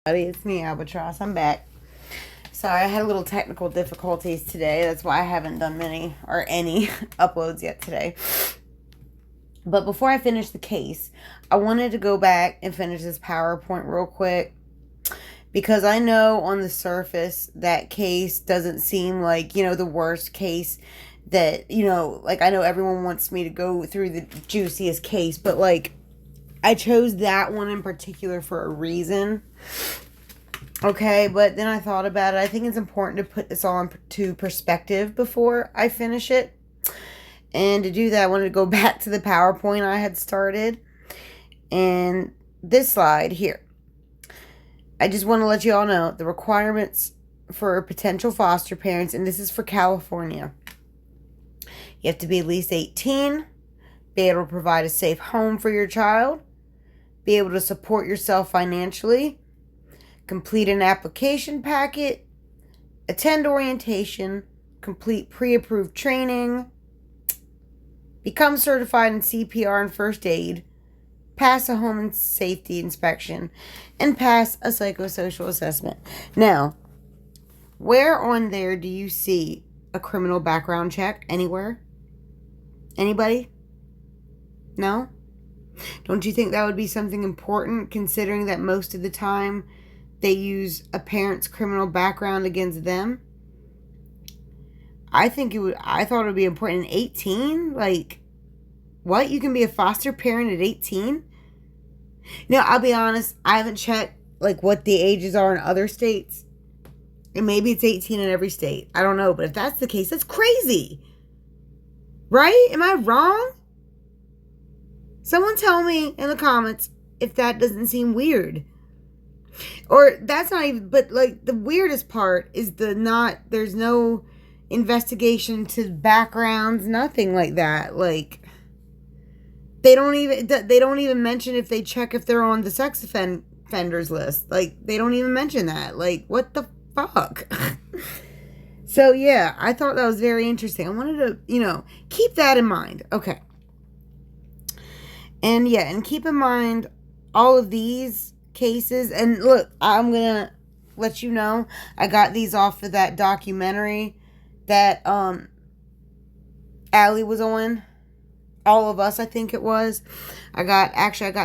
It's me, Albatross. I'm back. Sorry, I had a little technical difficulties today. That's why I haven't done many or any uploads yet today. But before I finish the case, I wanted to go back and finish this PowerPoint real quick. Because I know on the surface that case doesn't seem like, the worst case that, I know everyone wants me to go through the juiciest case. But, I chose that one in particular for a reason. Okay, but then I thought about it. I think it's important to put this all into perspective before I finish it. And to do that, I wanted to go back to the PowerPoint I had started. And this slide here. I just want to let you all know the requirements for potential foster parents, and this is for California. You have to be at least 18, be able to provide a safe home for your child, be able to support yourself financially, complete an application packet, attend orientation, complete pre-approved training, become certified in CPR and first aid, pass a home and safety inspection, and pass a psychosocial assessment. Now, where on there do you see a criminal background check anywhere? Anybody? No? Don't you think that would be something important, considering that most of the time they use a parent's criminal background against them? I thought it would be important. 18? What? You can be a foster parent at 18? I'll be honest, I haven't checked what the ages are in other states. And maybe it's 18 in every state. I don't know, but if that's the case, that's crazy. Right? Am I wrong? Someone tell me in the comments if that doesn't seem weird. Or that's not even, but the weirdest part is there's no investigation to backgrounds, nothing like that. They don't even mention if they check if they're on the sex offenders list. They don't even mention that. What the fuck? So yeah, I thought that was very interesting. I wanted to, keep that in mind. Okay. And yeah, and keep in mind all of these cases. And look, I'm going to let you know, I got these off of that documentary that Allie was on. All of Us, I think it was. I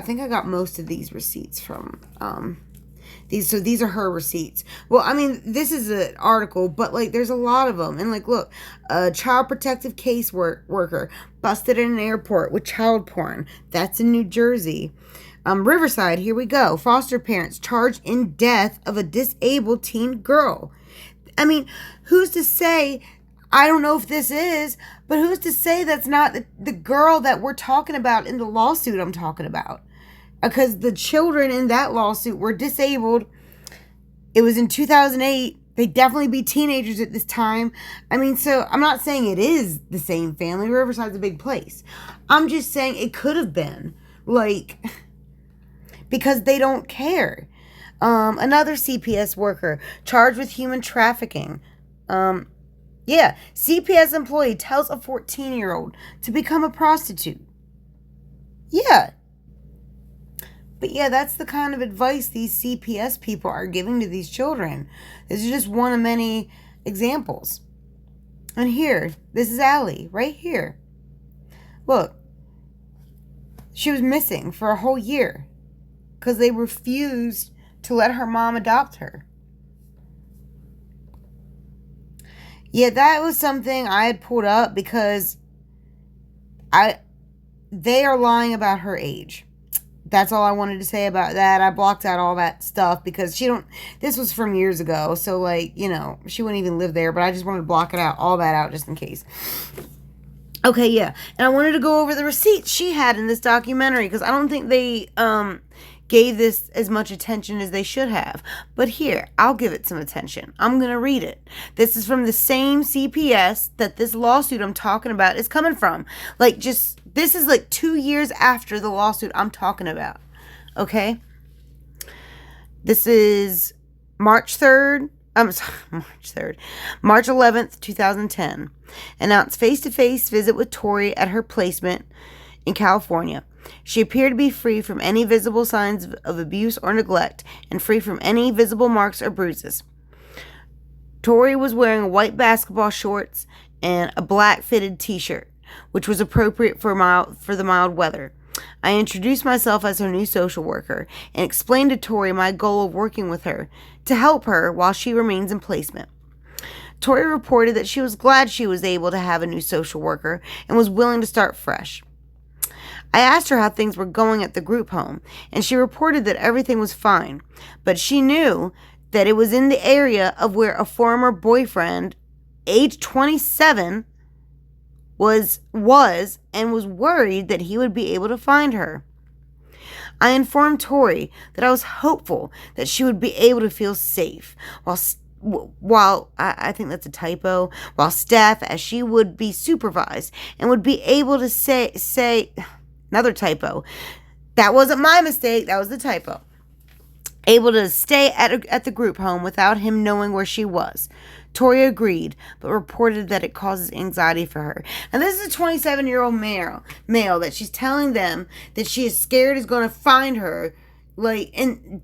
think I got most of these receipts from these. So these are her receipts. Well, I mean, this is an article, but there's a lot of them. And look, a child protective case worker busted in an airport with child porn. That's in New Jersey. Riverside, here we go. Foster parents charged in death of a disabled teen girl. I mean, who's to say? I don't know if this is, but who's to say that's not the girl that we're talking about in the lawsuit I'm talking about? Because the children in that lawsuit were disabled. It was in 2008. They'd definitely be teenagers at this time. I mean, so I'm not saying it is the same family. Riverside's a big place. I'm just saying it could have been. Because they don't care. Another CPS worker charged with human trafficking. Yeah, CPS employee tells a 14-year-old to become a prostitute. Yeah. But yeah, that's the kind of advice these CPS people are giving to these children. This is just one of many examples. And here, this is Allie, right here. Look, she was missing for a whole year because they refused to let her mom adopt her. Yeah, that was something I had pulled up because they are lying about her age. That's all I wanted to say about that. I blocked out all that stuff because this was from years ago. So she wouldn't even live there, but I just wanted to block all that out just in case. Okay, yeah. And I wanted to go over the receipts she had in this documentary because I don't think they gave this as much attention as they should have. But here, I'll give it some attention. I'm going to read it. This is from the same CPS that this lawsuit I'm talking about is coming from. This is 2 years after the lawsuit I'm talking about. Okay? This is March 11th, 2010. Announced face-to-face visit with Tori at her placement in California. She appeared to be free from any visible signs of abuse or neglect and free from any visible marks or bruises. Tori was wearing white basketball shorts and a black fitted t-shirt, which was appropriate for the mild weather. I introduced myself as her new social worker and explained to Tori my goal of working with her to help her while she remains in placement. Tori reported that she was glad she was able to have a new social worker and was willing to start fresh. I asked her how things were going at the group home, and she reported that everything was fine, but she knew that it was in the area of where a former boyfriend, age 27, was and was worried that he would be able to find her. I informed Tori that I was hopeful that she would be able to feel safe while I think that's a typo, while staff, as she would be supervised and would be able to say another typo. That wasn't my mistake, that was the typo. Able to stay at the group home without him knowing where she was. Tori agreed, but reported that it causes anxiety for her. And this is a 27-year-old male that she's telling them that she is scared is going to find her. And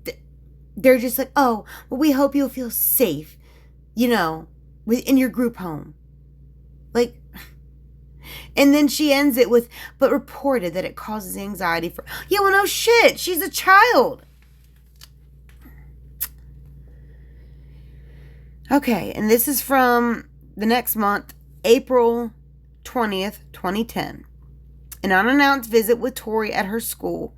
they're just like, oh, well, we hope you'll feel safe, in your group home. And then she ends it with, but reported that it causes anxiety for... Yeah, well, no shit. She's a child. Okay, and this is from the next month, April 20th, 2010. An unannounced visit with Tori at her school.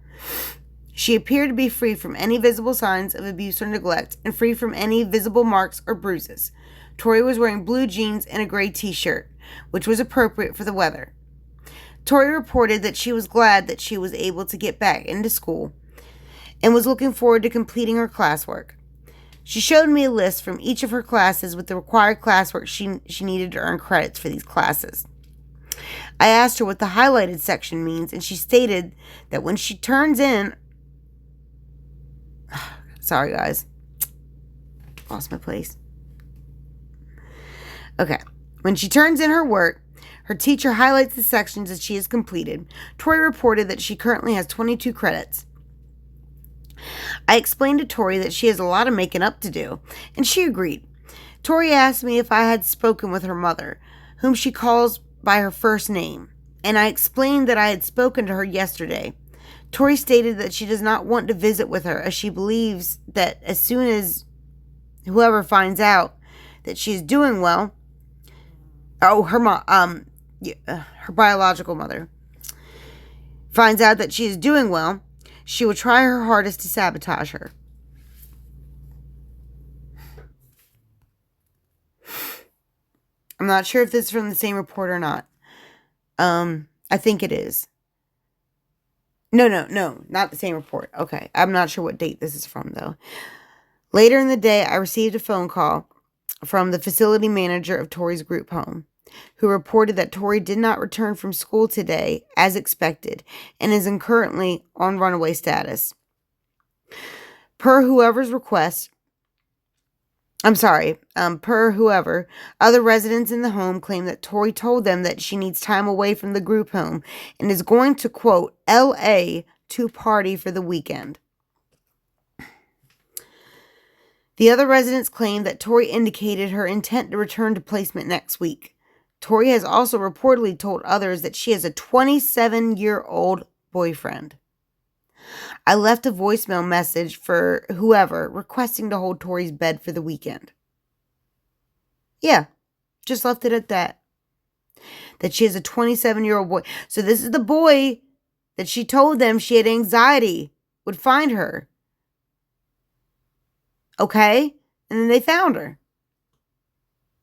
She appeared to be free from any visible signs of abuse or neglect and free from any visible marks or bruises. Tori was wearing blue jeans and a gray t-shirt, which was appropriate for the weather. Tori reported that she was glad that she was able to get back into school and was looking forward to completing her classwork. She showed me a list from each of her classes with the required classwork she needed to earn credits for these classes. I asked her what the highlighted section means, and she stated that when she turns in... Sorry, guys. Lost my place. Okay. When she turns in her work, her teacher highlights the sections that she has completed. Tori reported that she currently has 22 credits. I explained to Tori that she has a lot of making up to do, and she agreed. Tori asked me if I had spoken with her mother, whom she calls by her first name, and I explained that I had spoken to her yesterday. Tori stated that she does not want to visit with her, as she believes that as soon as whoever finds out that she is doing well, her biological mother finds out that she is doing well, she will try her hardest to sabotage her. I'm not sure if this is from the same report or not. I think it is. No, not the same report. Okay, I'm not sure what date this is from, though. Later in the day, I received a phone call from the facility manager of Tori's group home, who reported that Tori did not return from school today as expected and is currently on runaway status. Per whoever, other residents in the home claim that Tori told them that she needs time away from the group home and is going to, quote, L.A. to party for the weekend. The other residents claim that Tori indicated her intent to return to placement next week. Tori has also reportedly told others that she has a 27-year-old boyfriend. I left a voicemail message for whoever requesting to hold Tori's bed for the weekend. Yeah, just left it at that. That she has a 27-year-old boy. So this is the boy that she told them she had anxiety would find her. Okay? And then they found her.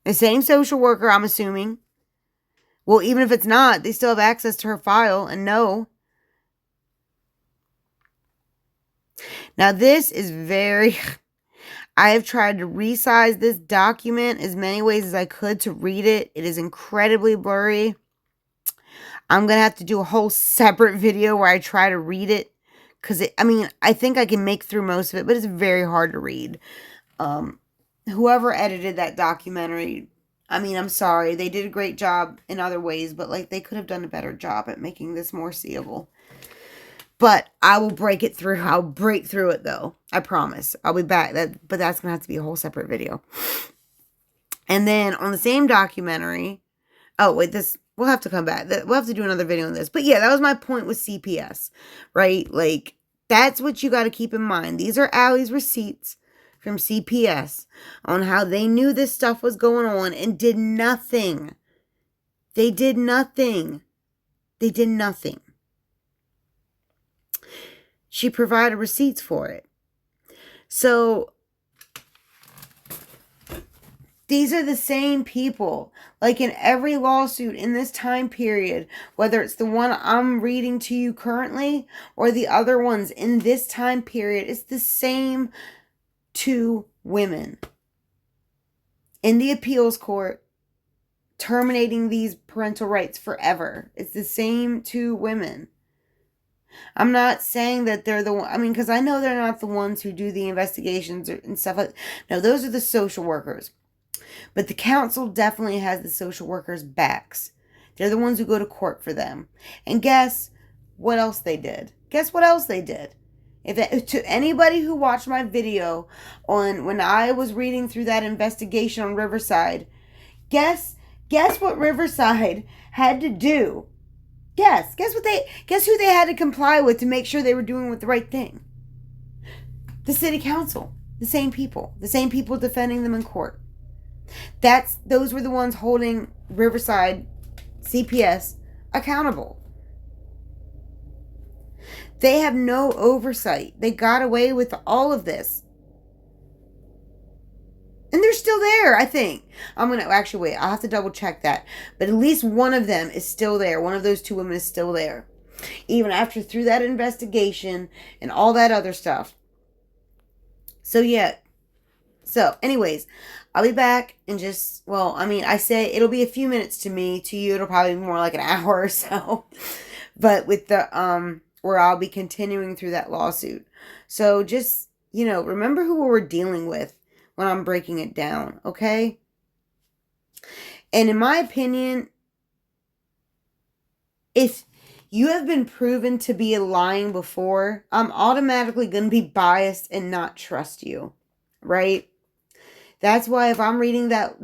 The same social worker, I'm assuming. Well, even if it's not, they still have access to her file and know. Now, this is very... I have tried to resize this document as many ways as I could to read it. It is incredibly blurry. I'm going to have to do a whole separate video where I try to read it. Because, I think I can make through most of it, but it's very hard to read. Whoever edited that documentary, I'm sorry. They did a great job in other ways, but, they could have done a better job at making this more seeable. But I will break it through. I'll break through it, though. I promise. I'll be back. But that's going to have to be a whole separate video. And then on the same documentary... Oh, wait, we'll have to come back. We'll have to do another video on this. But yeah, that was my point with CPS, right? Like, that's what you got to keep in mind. These are Allie's receipts from CPS on how they knew this stuff was going on and did nothing. They did nothing. They did nothing. She provided receipts for it. So, these are the same people. Like in every lawsuit in this time period, whether it's the one I'm reading to you currently or the other ones in this time period, it's the same two women in the appeals court terminating these parental rights forever. It's the same two women. I'm not saying that they're the one. I mean, because I know they're not the ones who do the investigations and stuff like that. No, those are the social workers. But the council definitely has the social workers' backs. They're the ones who go to court for them. And guess what else they did? Guess what else they did? To anybody who watched my video on when I was reading through that investigation on Riverside, guess what Riverside had to do? Guess who they had to comply with to make sure they were doing the right thing? The city council. The same people defending them in court. Those were the ones holding Riverside CPS accountable. They have no oversight. They got away with all of this. And they're still there, I think. I'm going to actually wait. I'll have to double check that. But at least one of them is still there. One of those two women is still there. Even after through that investigation and all that other stuff. So, yeah. So, anyways, I'll be back in just, I say it'll be a few minutes to me. To you, it'll probably be more like an hour or so. But with the, where I'll be continuing through that lawsuit. So just, remember who we're dealing with when I'm breaking it down, okay? And in my opinion, if you have been proven to be lying before, I'm automatically going to be biased and not trust you, right? That's why if I'm reading that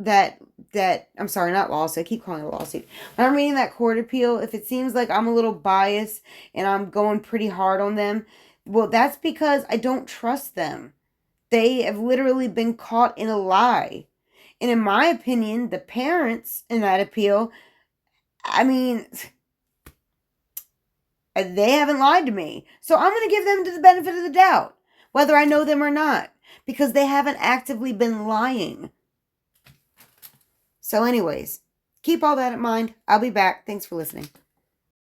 I'm sorry, not lawsuit, I keep calling it a lawsuit. When I'm reading that court appeal, if it seems like I'm a little biased and I'm going pretty hard on them, well, that's because I don't trust them. They have literally been caught in a lie. And in my opinion, the parents in that appeal, they haven't lied to me. So I'm going to give them the benefit of the doubt, whether I know them or not, because they haven't actively been lying. So anyways, keep all that in mind. I'll be back. Thanks for listening.